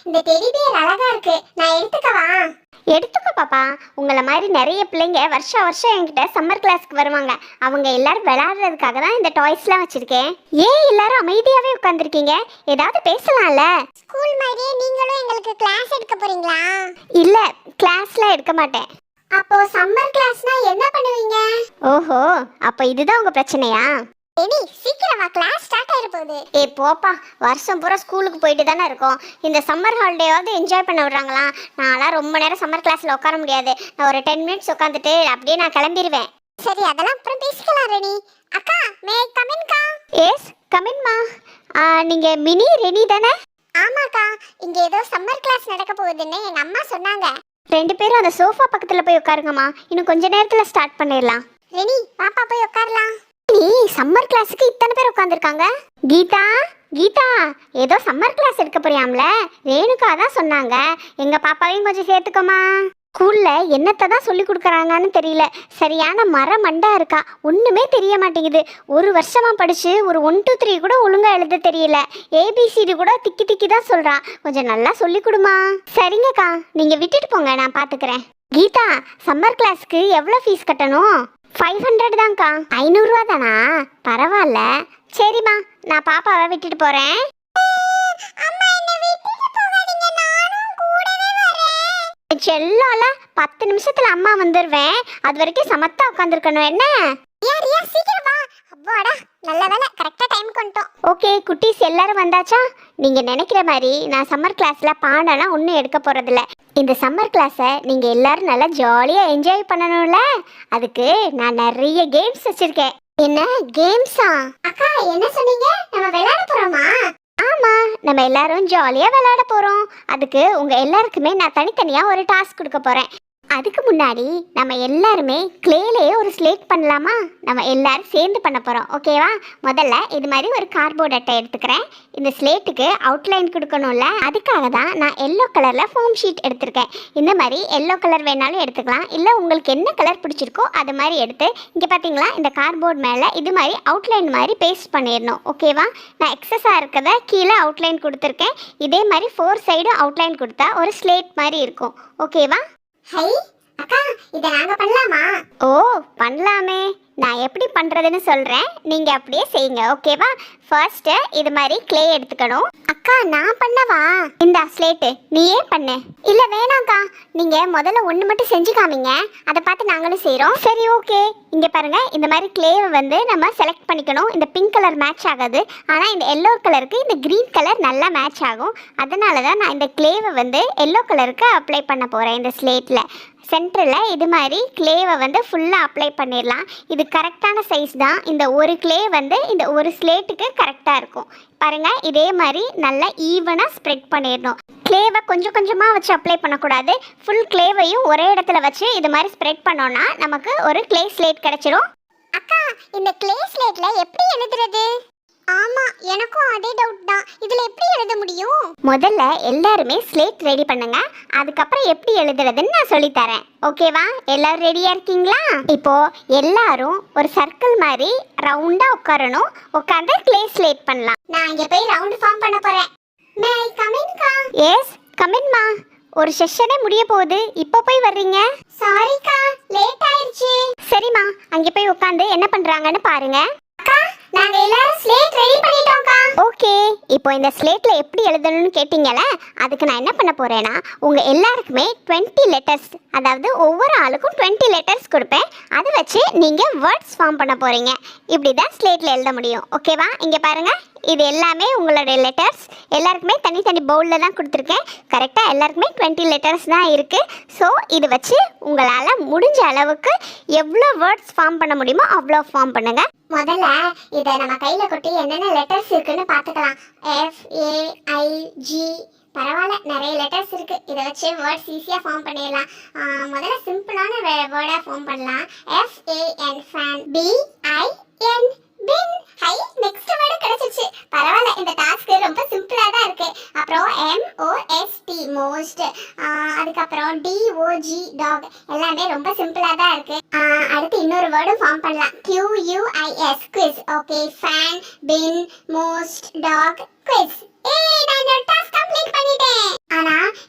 இந்த teddy bear அழகா இருக்கு, நான் எடுத்துக்கவா? எடுத்துக்கோ பாப்பா. உங்களை மாதிரி நிறைய பிள்ளைங்க வருஷம் வருஷம் என்கிட்ட சம்மர் கிளாஸ்க்கு வருவாங்க. அவங்க எல்லாரும் விளையாடுறதுக்காக தான் இந்த டாய்ஸ்லாம் வச்சிருக்கேன். ஏன் எல்லாரும் அமைதியாவே உட்கார்ந்துருக்கீங்க? ஏதாவது பேசலாம்ல? ஸ்கூல் மாதிரியே நீங்களும் எங்களுக்கு கிளாஸ் எடுக்க போறீங்களா? இல்ல, கிளாஸ்லாம் எடுக்க மாட்டேன். அப்போ சம்மர் கிளாஸ்னா என்ன பண்ணுவீங்க? ஓஹோ, அப்ப இதுதான் உங்க பிரச்சனையா? எடி சீக்கிரமா கிளாஸ் ஸ்டார்ட் ஆயிர போகுது. ஏய் போப்பா, வருஷம் பூரா ஸ்கூலுக்கு போயிட்டு தானே இருக்கோம். இந்த சம்மர் ஹாலிடேவாவது என்ஜாய் பண்ண விடுறாங்களா? நான்லாம் ரொம்ப நேரம் சம்மர் கிளாஸ்ல உட்கார முடியாது. நான் ஒரு 10 மினிட்ஸ் உட்காந்துட்டு அப்படியே நான் கிளம்பிடுவேன். சரி, அதெல்லாம் அப்புறம் பேசிக்கலாம். ரெனி அக்கா, மே கம் இன் கா? எஸ் கம் இன் மா. நீங்க மினி ரெனி தானே? ஆமாக்கா, இங்க ஏதோ சம்மர் கிளாஸ் நடக்க போகுதுன்னு எங்க அம்மா சொன்னாங்க. 2 பேரும் அந்த சோஃபா பக்கத்துல போய் உட்காருங்கம்மா. இன்னும் கொஞ்ச நேரத்துல ஸ்டார்ட் பண்ணிடலாம். ரெனி பாப்பா போய் உட்காரலாம். நீ சம்மர் கிளாஸுக்கு இத்தனை பேர் உட்காந்துருக்காங்க. கீதா கீதா, ஏதோ சம்மர் கிளாஸ் எடுக்க போறியாம்ல? ரேணுகா தான் சொன்னாங்க. எங்க பாப்பாவையும் கொஞ்சம் சேர்த்துக்கோமா. ஸ்கூல்ல என்னத்தை தான் சொல்லி கொடுக்குறாங்கன்னு தெரியல. சரியான மண்டா இருக்கா, ஒண்ணுமே தெரிய மாட்டேங்குது. ஒரு வருஷமா படிச்சு ஒரு 1 2 3 கூட ஒழுங்கா எழுத தெரியல. ஏபிசிடி கூட திக்கி திக்கி தான் சொல்றான். கொஞ்சம் நல்லா சொல்லி கொடுமா. சரிங்கக்கா, நீங்க விட்டுட்டு போங்க, நான் பாத்துக்கிறேன். கீதா, சம்மர் கிளாஸ்க்கு எவ்வளோ ஃபீஸ் கட்டணும்? 500 தான்க்கா. 500 ரூபா தானா? பரவாயில்ல. சரிம்மா, நான் பாப்பாவை விட்டுட்டு போறேன். செல்ல 10 நிமிஷத்துல அம்மா வந்துருவேன். அது வரைக்கும் சமத்தா உட்காந்துருக்கணும். என்ன நல்ல வேலை, கரெக்டா டைம் கொண்டோம். ஓகே குட்டீஸ், எல்லாரும் வந்தாச்சா? நீங்க நினைக்கிற மாதிரி நான் சம்மர் கிளாஸ்ல பாடலாம் ஒன்றும் எடுக்க போறதில்ல. இந்த சம்மர் கிளாஸை நீங்க எல்லாரும் நல்லா ஜாலியா என்ஜாய் பண்ணணும்ல, அதுக்கு நான் நிறைய கேம்ஸ் வச்சிருக்கேன். என்ன கேம்ஸா? அக்கா என்ன சொன்னீங்க? நம்ம விளையாட போறோமா? ஆமா, நம்ம எல்லாரும் ஜாலியா விளையாட போறோம். அதுக்கு உங்க எல்லாருக்குமே நான் தனித்தனியா ஒரு டாஸ்க் கொடுக்க போறேன். அதுக்கு முன்னாடி நம்ம எல்லாருமே கிளேலேயே ஒரு ஸ்லேட் பண்ணலாமா? நம்ம எல்லாரும் சேர்ந்து பண்ண போகிறோம், ஓகேவா? முதல்ல இது மாதிரி ஒரு கார்ட்போர்ட் அட்டை எடுத்துக்கிறேன். இந்த ஸ்லேட்டுக்கு அவுட்லைன் கொடுக்கணும்ல, அதுக்காக தான் நான் எல்லோ கலரில் ஃபோம் ஷீட் எடுத்திருக்கேன். இந்த மாதிரி எல்லோ கலர் வேணாலும் எடுத்துக்கலாம், இல்லை உங்களுக்கு என்ன கலர் பிடிச்சிருக்கோ அது மாதிரி எடுத்து இங்கே பார்த்தீங்களா இந்த கார்ட்போர்ட் மேலே இது மாதிரி அவுட்லைன் மாதிரி பேஸ்ட் பண்ணிடணும், ஓகேவா? நான் எக்ஸஸாக இருக்கிறத கீழே அவுட்லைன் கொடுத்துருக்கேன். இதே மாதிரி 4 சைடும் அவுட்லைன் கொடுத்தா ஒரு ஸ்லேட் மாதிரி இருக்கும், ஓகேவா? ஹை அக்கா, இத நாங்க பண்ணலாமா? ஓ பண்ணலாமே. நான் எப்படி பண்றதுன்னு சொல்றேன், நீங்க அப்படியே செய்யுங்க, ஓகேவா? ஃபர்ஸ்ட் இது மாதிரி க்ளே எடுத்துக்கணும். அக்கா நான் பண்ணவா? இந்த ஸ்லேட்டு நீயே பண்ணு. இல்ல வேணாம்க்கா, நீங்க முதல்ல ஒன்று மட்டும் செஞ்சு காமிங்க, அதை பார்த்து நாங்களும் செய்கிறோம். சரி ஓகே, இங்கே பாருங்க, இந்த மாதிரி க்ளேவை வந்து நம்ம செலக்ட் பண்ணிக்கணும். இந்த பிங்க் கலர் மேட்ச் ஆகாது, ஆனால் இந்த எல்லோ கலருக்கு இந்த க்ரீன் கலர் நல்லா மேட்ச் ஆகும். அதனால தான் நான் இந்த க்ளேவை வந்து எல்லோ கலருக்கு அப்ளை பண்ண போகிறேன். இந்த ஸ்லேட்டில் சென்டரில் இது மாதிரி க்ளேவை வந்து ஃபுல்லாக அப்ளை பண்ணிடலாம். இது கரெக்டான சைஸ் தான். இந்த ஒரு க்ளே வந்து இந்த ஒரு ஸ்லேட்டுக்கு கரெக்டாக இருக்கும். பாருங்கள், இதே மாதிரி நல்லா ஈவனாக ஸ்ப்ரெட் பண்ணிடணும். க்ளேவை கொஞ்சம் கொஞ்சமாக வச்சு அப்ளை பண்ணக்கூடாது. ஃபுல் க்ளேவையும் ஒரே இடத்துல வச்சு இது மாதிரி ஸ்ப்ரெட் பண்ணோன்னா நமக்கு ஒரு க்ளே ஸ்லேட் கிடைச்சிரும். அக்கா, இந்த க்ளே ஸ்லேட்டில் எப்படி எழுதுறது? ஆமா, எனக்கும் அதே டவுட் தான். இதுல எப்படி எழுத முடியும்? முதல்ல எல்லாருமே ஸ்லேட் ரெடி பண்ணுங்க, அதுக்கப்புறம் எப்படி எழுதுறதுன்னு நான் சொல்லி தரேன், ஓகேவா? எல்லாரும் ரெடியா இருக்கீங்களா? இப்போ எல்லாரும் ஒரு சர்க்கிள் மாதிரி ரவுண்டா உட்காரணும். உட்கார்ந்து க்ளே ஸ்லேட் பண்ணலாம். நான் இங்க போய் ரவுண்ட் ஃபார்ம் பண்ண போறேன். மே ஐ கம் இன் கா? எஸ் கம் இன் மா. ஒரு செஷனே முடிய போகுது, இப்போ போய் வர்றீங்க? சாரிக்கா, லேட் ஆயிருச்சு. சரிம்மா, அங்கே போய் உட்காந்து என்ன பண்றாங்கன்னு பாருங்க. நாங்க எல்லாரும் ஸ்லேட் ரெடி பண்ணிட்டோம்க்கா. ஓகே, இப்போ இந்த ஸ்லேட்ல எப்படி எழுதணும்னு கேட்டிங்கல, அதுக்கு நான் என்ன பண்ண போறேன்னா உங்க எல்லாருக்குமே 20 லெட்டர்ஸ், அதாவது ஒவ்வொரு ஆளுக்கும் 20 லெட்டர்ஸ் கொடுப்பேன். அதை வச்சு நீங்க வேர்ட்ஸ் ஃபார்ம் பண்ண போறீங்க. இப்படி தான் ஸ்லேட்ல எழுத முடியும், ஓகேவா? இங்க பாருங்க, இது எல்லாமே உங்களுடைய லெட்டர்ஸ். எல்லாருக்குமே தனித்தனி பவுலில் தான் கொடுத்துருக்கேன். கரெக்டாக எல்லாருக்குமே 20 லெட்டர்ஸ் தான் இருக்குது. ஸோ இது வச்சு உங்களால் முடிஞ்ச அளவுக்கு எவ்வளோ வேர்ட்ஸ் ஃபார்ம் பண்ண முடியுமோ அவ்வளோ ஃபார்ம் பண்ணுங்க. முதல்ல இதை நம்ம கையில் கொட்டி என்னென்ன லெட்டர்ஸ் இருக்குன்னு பார்த்துக்கலாம். FAIG, பரவாயில்ல, நிறைய லெட்டர்ஸ் இருக்குது. இதை வச்சு வேர்ட்ஸ் ஈஸியாக ஃபார்ம் பண்ணிடலாம். முதல்ல சிம்பிளான வேர்டாக ஃபார்ம் பண்ணலாம். FAN, fan. BIN, பின். ஹை, நெக்ஸ்ட் வேர்ட் கிடைச்சிச்சு. பரவாயில்ல, இந்த டாஸ்க் ரொம்ப சிம்பிளா தான் இருக்கு. அப்புறம் MOST, மோஸ்ட். அதுக்கப்புறம் DOG, டாக். எல்லாமே ரொம்ப சிம்பிளா தான் இருக்கு. அடுத்து இன்னொரு வேர்டும் ஃபார்ம் பண்ணலாம். QUIS, quiz. ஓகே, ஃபேன், பின், மோஸ்ட், டாக், குவிஸ். நான் என்னோட டாஸ்க் கம்ப்ளீட் பண்ணிட்டேன்.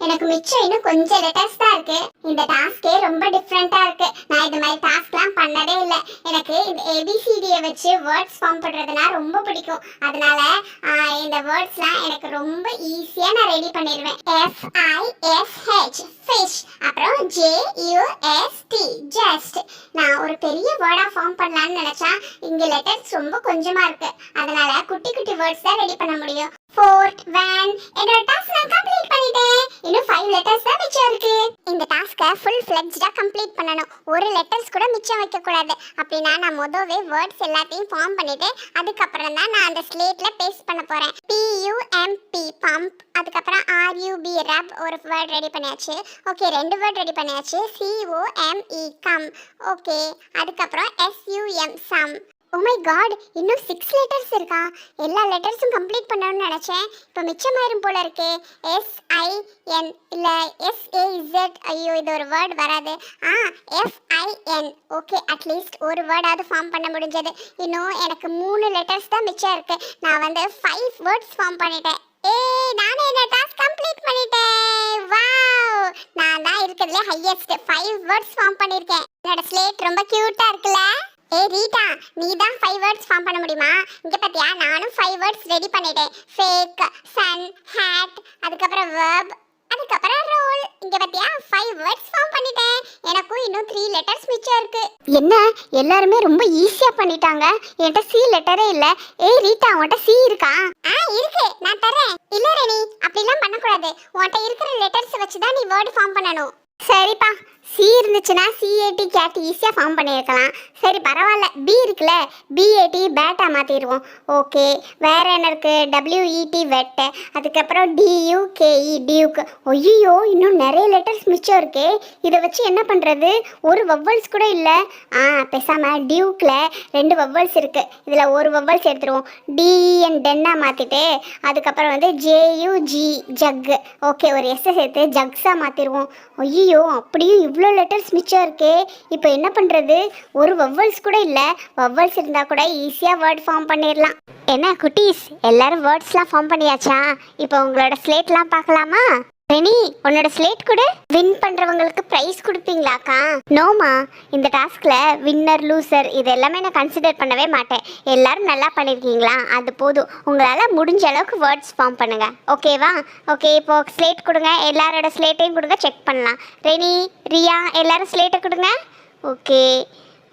எனக்கு மிச்சம் இன்னும் கொஞ்சம் லெட்டர்ஸ் தான் இருக்கு. இந்த டாஸ்கே ரொம்ப டிஃப்ரெண்டா இருக்கு. நான் இது மாதிரி டாஸ்க்லாம் பண்ணதே இல்ல. எனக்கு இந்த ABCD வச்சு வேர்ட்ஸ் ஃபார்ம் பண்றதுனா ரொம்ப பிடிக்கும். அதனால இந்த வேர்ட்ஸ்லாம் எனக்கு ரொம்ப ஈஸியா நான் ரெடி பண்ணிடுவேன். FISH fish, அப்புறம் JUST just. நான் ஒரு பெரிய வேர்டா ஃபார்ம் பண்ணலாம்னு நினைச்சா இங்க லெட்டர்ஸ் ரொம்ப கொஞ்சமா இருக்கு. அதனால குட்டி குட்டி வேர்ட்ஸ் தான் ரெடி பண்ண முடியும். ஃபோர்ட் வேன். என்னோட டாஸ்க் நான் கம்ப்ளீட் பண்ணிட்டேன். இன்னும் 5 லெட்டர்ஸ் தான் மிச்சம் இருக்கு. இந்த டாஸ்கை ஃபுல் ஃப்ளெட்ஜ்டா கம்ப்ளீட் பண்ணணும். ஒரு லெட்டர்ஸ் கூட மிச்சம் வைக்க கூடாது. அப்படினா நான் முதவே வேர்ட்ஸ் எல்லாத்தையும் ஃபார்ம் பண்ணிட்டு அதுக்கப்புறம் தான் நான் அந்த ஸ்லேட்ல பேஸ்ட் பண்ண போறேன். PUMP பம்ப், அதுக்கப்புறம் RUB ரப் ஒரு வேர்ட் ரெடி பண்ணியாச்சு. ஓகே, 2 வேர்ட் ரெடி பண்ணியாச்சு. COME come. ஓகே, அதுக்கப்புறம் SUM sum. Oh my god, இன்னும் 6 லெட்டர்ஸ் இருக்கா? எல்லா லெட்டர்ஸும் கம்ப்ளீட் பண்ணணும்னு நினைச்சேன். இப்போ மிச்சமாயிரும் போல இருக்கே. SIN இல்ல SAZ. ஐயோ, இது ஒரு வேர்ட் வராது. FIN. ஓகே, அட்லீஸ்ட் ஒரு வேர்டாவது ஃபார்ம் பண்ண முடிஞ்சது. இன்னும் எனக்கு 3 லெட்டர்ஸ் தான் மிச்சம் இருக்கு. நான் வந்து 5 வேர்ட்ஸ் ஃபார்ம் பண்ணிட்டேன். நானே இந்த டாஸ்க் கம்ப்ளீட் பண்ணிட்டேன். வாவ், நான் தான் இருக்கிறதுல ஹையஸ்ட் 5 வேர்ட்ஸ் ஃபார்ம் பண்ணிருக்கேன். என்னோட ஸ்லேட் ரொம்ப கியூட்டா இருக்குல்ல? ரீட்டா, நீ தான் 5 வேர்ட்ஸ் ஃபார்ம் பண்ண முடியுமா? இங்க பாத்தியா, நானும் 5 வேர்ட்ஸ் ரெடி பண்ணிட்டேன். ஃபேக், சன், ஹேட், அதுக்கப்புறம் வெர்ப், அதுக்கப்புறம் ரோல். இங்க பாத்தியா 5 வேர்ட்ஸ் ஃபார்ம் பண்ணிட்டேன். எனக்கும் இன்னும் 3 லெட்டர்ஸ் மிச்சம் இருக்கு. என்ன எல்லாரும் ரொம்ப ஈஸியா பண்ணிட்டாங்க. என்கிட்ட C லெட்டரே இல்ல. ரீட்டா, உன்கிட்ட C இருக்கா? இருக்கு, நான் தரேன். இல்ல ரெனி, அப்படிலாம் பண்ண கூடாது. உன்கிட்ட இருக்கிற லெட்டர்ஸ் வச்சு தான் நீ வேர்ட் ஃபார்ம் பண்ணணும். சரிப்பா, C இருந்துச்சுன்னா CAT கேட் ஈஸியாக ஃபார்ம் பண்ணியிருக்கலாம். சரி பரவாயில்ல, B இருக்குல்ல, BAT பேட்டா மாற்றிடுவோம். ஓகே, வேறு என்ன இருக்குது? WET வெட்டு, அதுக்கப்புறம் DUKE டியூக்கு. ஒய்யோ, இன்னும் நிறைய லெட்டர்ஸ் மிச்சம் இருக்கு. இதை வச்சு என்ன பண்ணுறது? ஒரு வவ்வல்ஸ் கூட இல்லை. பேசாமல் டியூக்கில் 2 வவ்வல்ஸ் இருக்குது. இதில் ஒரு வவ்வல்ஸ் எடுத்துருவோம். DEN டென்னாக மாற்றிட்டு அதுக்கப்புறம் வந்து JUG ஜக்கு. ஓகே, ஒரு எஸ்ஸை சேர்த்து ஜக்ஸாக மாற்றிடுவோம். ஐயோ, அப்படியும் இவ்வளோ லெட்டர்ஸ் மிச்சம் இருக்கே. இப்போ என்ன பண்ணுறது? ஒரு வவ்வல்ஸ் கூட இல்லை. வவ்வல்ஸ் இருந்தால் கூட ஈஸியாக வேர்ட் ஃபார்ம் பண்ணிடலாம். என்ன குட்டீஸ், எல்லாரும் வேர்ட்ஸ்லாம் ஃபார்ம் பண்ணியாச்சா? இப்போ உங்களோட ஸ்லேட்லாம் பார்க்கலாமா? ரெனி, உன்னோட ஸ்லேட் கூட வின் பண்ணுறவங்களுக்கு ப்ரைஸ் கொடுப்பீங்களாக்கா? நோமா, இந்த டாஸ்கில் வின்னர் லூசர் இது எல்லாமே நான் கன்சிடர் பண்ணவே மாட்டேன். எல்லாரும் நல்லா பண்ணியிருக்கீங்களா? அது போதும். உங்களால் முடிஞ்ச அளவுக்கு வேர்ட்ஸ் ஃபார்ம் பண்ணுங்கள். ஓகேவா? ஓகே, இப்போது ஸ்லேட் கொடுங்க. எல்லாரோட ஸ்லேட்டையும் கொடுங்க, செக் பண்ணலாம். ரெனி, ரியா, எல்லாரும் ஸ்லேட்டை கொடுங்க. ஓகே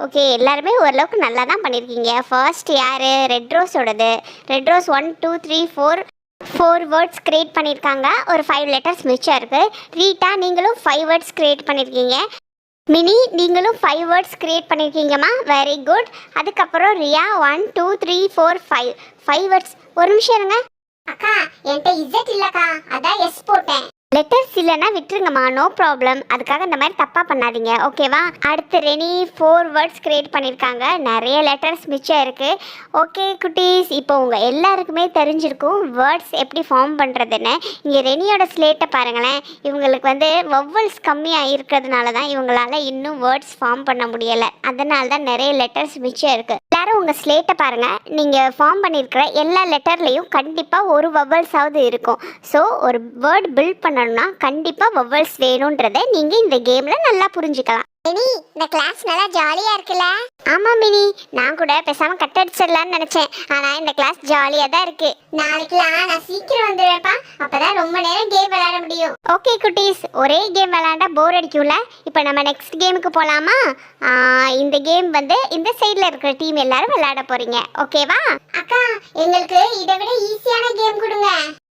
ஓகே, எல்லாருமே ஓரளவுக்கு நல்லா தான் பண்ணியிருக்கீங்க. ஃபர்ஸ்ட் யார்? ரெட் ரோஸோடது. ரெட் ரோஸ் 1 2 3 4 வேர்ட்ஸ் கிரியேட் பண்ணியிருக்காங்க. ஒரு 5 லெட்டர்ஸ் மிச்சம் இருக்குது. ரீட்டா, நீங்களும் 5 வேர்ட்ஸ் கிரியேட் பண்ணியிருக்கீங்க. மினி, நீங்களும் 5 வேர்ட்ஸ் கிரியேட் பண்ணியிருக்கீங்கம்மா. Very good. அதுக்கப்புறம் ரியா 1 2 3 4 5 வேர்ட்ஸ். ஒரு நிமிஷம் இருங்க அக்கா, என்கிட்ட இசட் இல்லைக்கா, அதான் எஸ் போட்டேன். லெட்டர்ஸ் இல்லைன்னா விட்டுருங்கம்மா, நோ ப்ராப்ளம். அதுக்காக இந்த மாதிரி தப்பாக பண்ணாதீங்க, ஓகேவா? அடுத்து ரெனி 4 வேர்ட்ஸ் கிரியேட் பண்ணியிருக்காங்க. நிறைய லெட்டர்ஸ் மிச்சம் இருக்குது. ஓகே குட்டீஸ், இப்போ உங்கள் எல்லாருக்குமே தெரிஞ்சிருக்கும் வேர்ட்ஸ் எப்படி ஃபார்ம் பண்ணுறதுன்னு. இங்கே ரெனியோட ஸ்லேட்டை பாருங்களேன். இவங்களுக்கு வந்து வவ்வல்ஸ் கம்மியாக இருக்கிறதுனால தான் இவங்களால இன்னும் வேர்ட்ஸ் ஃபார்ம் பண்ண முடியலை. அதனால தான் நிறைய லெட்டர்ஸ் மிச்சம் இருக்குது. எல்லாரும் உங்கள் ஸ்லேட்டை பாருங்கள். நீங்கள் ஃபார்ம் பண்ணியிருக்கிற எல்லா லெட்டர்லேயும் கண்டிப்பாக ஒரு வவ்வல்ஸாவது இருக்கும். ஸோ ஒரு வேர்ட் பில்ட் பண்ணணும்னா கண்டிப்பாக வவ்வல்ஸ் வேணுன்றதை நீங்கள் இந்த கேமில் நல்லா புரிஞ்சுக்கலாம். மினி, இந்த கிளாஸ் நல்லா ஜாலியா இருக்குல்ல? ஆமா மினி, நான் கூட பேசாம கட் அடிச்சிடலாம்னு நினைச்சேன். ஆனா இந்த கிளாஸ் ஜாலியா தான் இருக்கு. நாளைக்குலாம் நான் சீக்கிரம் வந்துடுவேன்ப்பா, அப்பதான் ரொம்ப நேரம் கேம் விளையாட முடியும். ஓகே குட்டீஸ், ஒரே கேம் விளையாண்டா போர் அடிக்கும்ல? இப்போ நம்ம நெக்ஸ்ட் கேமுக்கு போலாமா? இந்த கேம் வந்து இந்த சைட்ல இருக்கிற டீம் எல்லாரும் விளையாட போறீங்க, ஓகேவா? அக்கா, எங்களுக்கு இதை விட ஈஸியான கேம் கொடுங்க.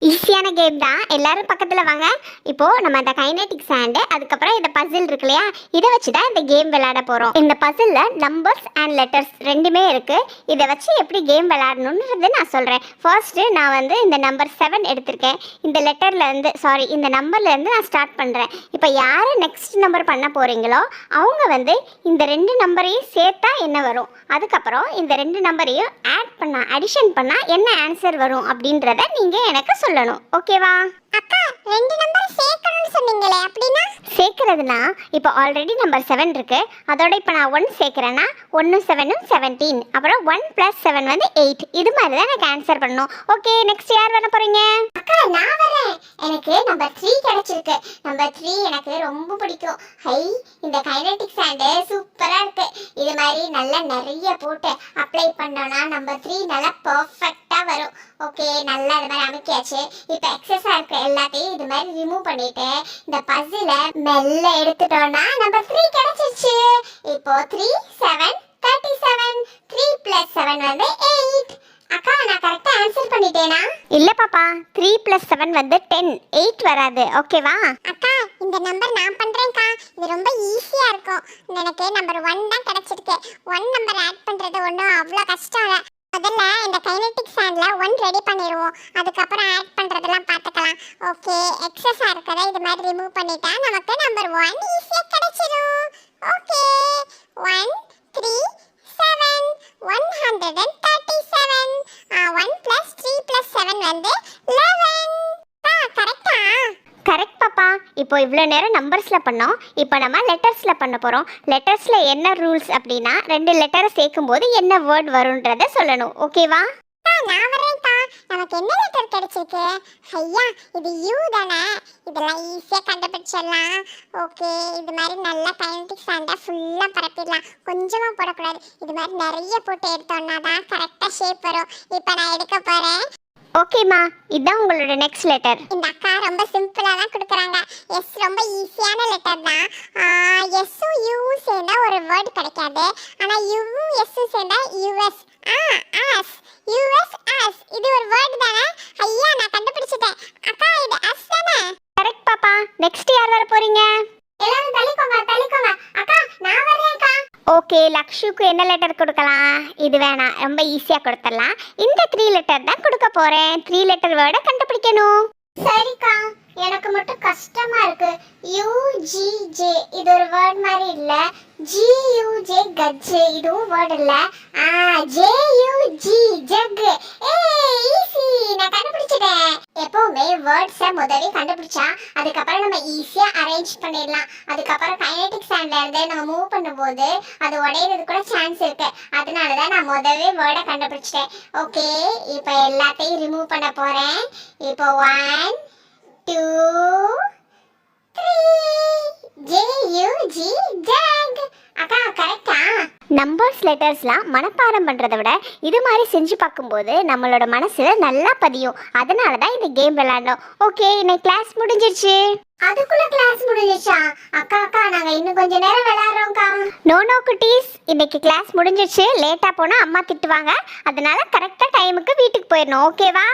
ஈஸியான கேம் தான், எல்லாரும் பக்கத்தில் வாங்க. இப்போது நம்ம இந்த கைனெட்டிக் சாண்டு, அதுக்கப்புறம் இந்த பசில் இருக்கு இல்லையா, இதை வச்சு தான் இந்த கேம் விளையாட போகிறோம். இந்த பசிலில் நம்பர்ஸ் அண்ட் லெட்டர்ஸ் ரெண்டுமே இருக்குது. இதை வச்சு எப்படி கேம் விளையாடணுன்றது நான் சொல்கிறேன். ஃபர்ஸ்ட்டு நான் வந்து இந்த நம்பர் 7 எடுத்திருக்கேன். இந்த லெட்டர்லேருந்து இந்த நம்பர்லேருந்து நான் ஸ்டார்ட் பண்ணுறேன். இப்போ யார் நெக்ஸ்ட் நம்பர் பண்ண போகிறீங்களோ அவங்க வந்து இந்த 2 நம்பரையும் சேர்த்தா என்ன வரும், அதுக்கப்புறம் இந்த 2 நம்பரையும் அடிஷன் பண்ணால் என்ன ஆன்சர் வரும் அப்படின்றத நீங்கள் எனக்கு சொல்லணும், ஓகேவா? அக்கா, 2 நம்பர் சேர்க்கணும்னு சொன்னீங்களே, அப்படின்னா சேர்க்கறதுனா இப்போ ஆல்ரெடி நம்பர் 7 இருக்கு, அதோட இப்போ நான் 1 சேர்க்குறேன்னா 1 7 17, அப்புறம் 1 + 7 வந்து 8. இது மாதிரி தான் எனக்கு ஆன்சர் பண்ணணும். ஓகே, நெக்ஸ்ட் யார் வர போறீங்க? அக்கா நான் வரேன். எனக்கு நம்பர் 3 கிடைச்சிருக்கு. நம்பர் 3 எனக்கு ரொம்ப பிடிக்கும். ஹை, இந்த கைனடிக் சாண்ட் சூப்பரா இருக்கு. இது மாதிரி நல்லா நிறைய போட்டு அப்ளை பண்ணோம்னா நம்பர் 3 நல்லா பெர்ஃபெக்ட்டா வரும். ஓகே, நல்லா இது மாதிரி அமைக்கியாச்சு. இப்போ எக்ஸஸா இருக்க எல்லாத்தையும் இது மாதிரி ரிமூவ் பண்ணிட்டு இந்த பசில மெல்ல எடுத்துட்டோம்னா நம்பர் 3 கிடைச்சிருச்சு. இப்போ 3 7 37, 3 + 7 வந்து 8. அக்கா நான் கரெக்ட்டா ஆன்சர் பண்ணிட்டேனா? இல்ல பாப்பா, 3 + 7 வந்து 10, 8 வராது. ஓகேவா? அக்கா இந்த நம்பர் நான் பண்றேன்க்கா. இது ரொம்ப ஈஸியா இருக்கும். எனக்கு நம்பர் 1 தான் கிடைச்சிருக்கு. 1 நம்பர் ஆட் பண்றது ஒண்ணும் அவ்வளோ கஷ்டம் இல்ல. முதல்ல இந்த கைனடிக் சாண்ட்ல 1 ரெடி பண்ணிடுவோம், அதுக்கப்புறம் ஆட் பண்றதெல்லாம் பார்த்துக்கலாம். ஓகே, எக்ஸஸா இருக்கதை இது மாதிரி ரிமூவ் பண்ணிட்டா நமக்கு நம்பர் 1 ஈஸியா கிடைச்சிடும். ஓகே, 1 3 7 137. 1 + 3 + 7 வந்து 11. கரெக்ட்டா? கரெக்ட் பாப்பா. இப்போ இவ்வளோ நேரம் நம்பர்ஸில் பண்ணோம், இப்போ நம்ம லெட்டர்ஸில் பண்ண போகிறோம். லெட்டர்ஸில் என்ன ரூல்ஸ் அப்படின்னா 2 லெட்டரை சேர்க்கும்போது என்ன வேர்ட் வரும்ன்றதை சொல்லணும். ஓகேவா? நான் வரேன்ப்பா. நமக்கு என்ன லெட்டர் கிடைச்சிருக்கு? ஐயா, இது யூ தானே. இதெல்லாம் ஈஸியாக கண்டுபிடிச்சிடலாம். ஓகே, இது மாதிரி நல்லா கைனடிக் சாண்டை ஃபுல்லாக பரப்பிடலாம். கொஞ்சமாக போடக்கூடாது, இது மாதிரி நிறைய போட்டு எடுத்தோம்னா தான் கரெக்டாக ஷேப் வரும். இப்போ நான் எடுக்க போகிறேன். ஓகேம்மா, இதுதான் உங்களோட நெக்ஸ்ட் லெட்டர். இந்த அக்கா ரொம்ப சிம்பிளா தான் கொடுக்குறாங்க. எஸ் ரொம்ப ஈஸியான லெட்டர் தான். எஸ்ஸும் யூவும் சேர்ந்தா ஒரு வேர்ட் கிடைக்காது. ஆனா யூவும் எஸ்ஸும் சேர்ந்தா யூஎஸ். As, US as. இது ஒரு வேர்ட் தானே? ஐயா நான் கண்டுபிடிச்சிட்டேன். அக்கா இது ஆஸ் தானே? கரெக்ட் பாப்பா. நெக்ஸ்ட் யார் வர போறீங்க? எல்லாரும் தள்ளிக்கோங்க தள்ளிக்கோங்க. அக்கா நான் வரேன்க்கா. ஓகே, லக்ஷுக்கு என்ன லெட்டர் கொடுக்கலாம்? இது வேணாம், ரொம்ப ஈஸியாக கொடுத்துடலாம். இந்த 3 லெட்டர் தான் கொடுக்க போகிறேன். 3 லெட்டர் வேர்டை கண்டுபிடிக்கணும். சரிக்கா, எனக்கு மட்டும் கஷ்டமா இருக்கு. யூஜிஜே இது ஒரு வேர்ட் மாதிரி இல்ல. ஜியூஜே கஜ்ஜு இதுவும் வேர்ட் இல்ல. JUG jug. ஈஸி, நான் கண்டுபிடிச்சிட்டேன். எப்பவுமே வேர்ட்ஸை முதல்ல கண்டுபிடிச்சா அதுக்கப்புறம் நம்ம ஈஸியா அரேஞ்ச் பண்ணிடலாம். அதுக்கப்புறம் கைனடிக் சாண்ட்ல இருந்து நம்ம மூவ் பண்ணும்போது அது உடையிறது கூட சான்ஸ் இருக்கு. அதனாலதான் நான் முதல்ல வேர்டை கண்டுபிடிச்சிட்டேன். ஓகே, இப்போ எல்லாத்தையும் ரிமூவ் பண்ண போறேன். இப்போ 1 2 3 JUG ஜாக். அக்கா கரெக்ட்டா? நம்பர்ஸ் லெட்டர்ஸ்லாம் மனப்பாடம் பண்ணுறதை விட இது மாதிரி செஞ்சு பார்க்கும்போது நம்மளோட மனசு நல்லா பதியும். அதனால தான் இந்த கேம் விளையாண்டோம். ஓகே, இன்னைக்கு கிளாஸ் முடிஞ்சிருச்சு. அதுக்குள்ள கிளாஸ் முடிஞ்சிருச்சா? அக்கா அக்கா நாங்க இன்னும் கொஞ்ச நேரம் விளையாடுறோம்க்கா. நோ குட்டீஸ், இன்னைக்கு கிளாஸ் முடிஞ்சிருச்சு. லேட்டா போனா அம்மா திட்டுவாங்க. அதனால கரெக்டா டைமுக்கு வீட்டுக்கு போயிடணும். ஓகேவா?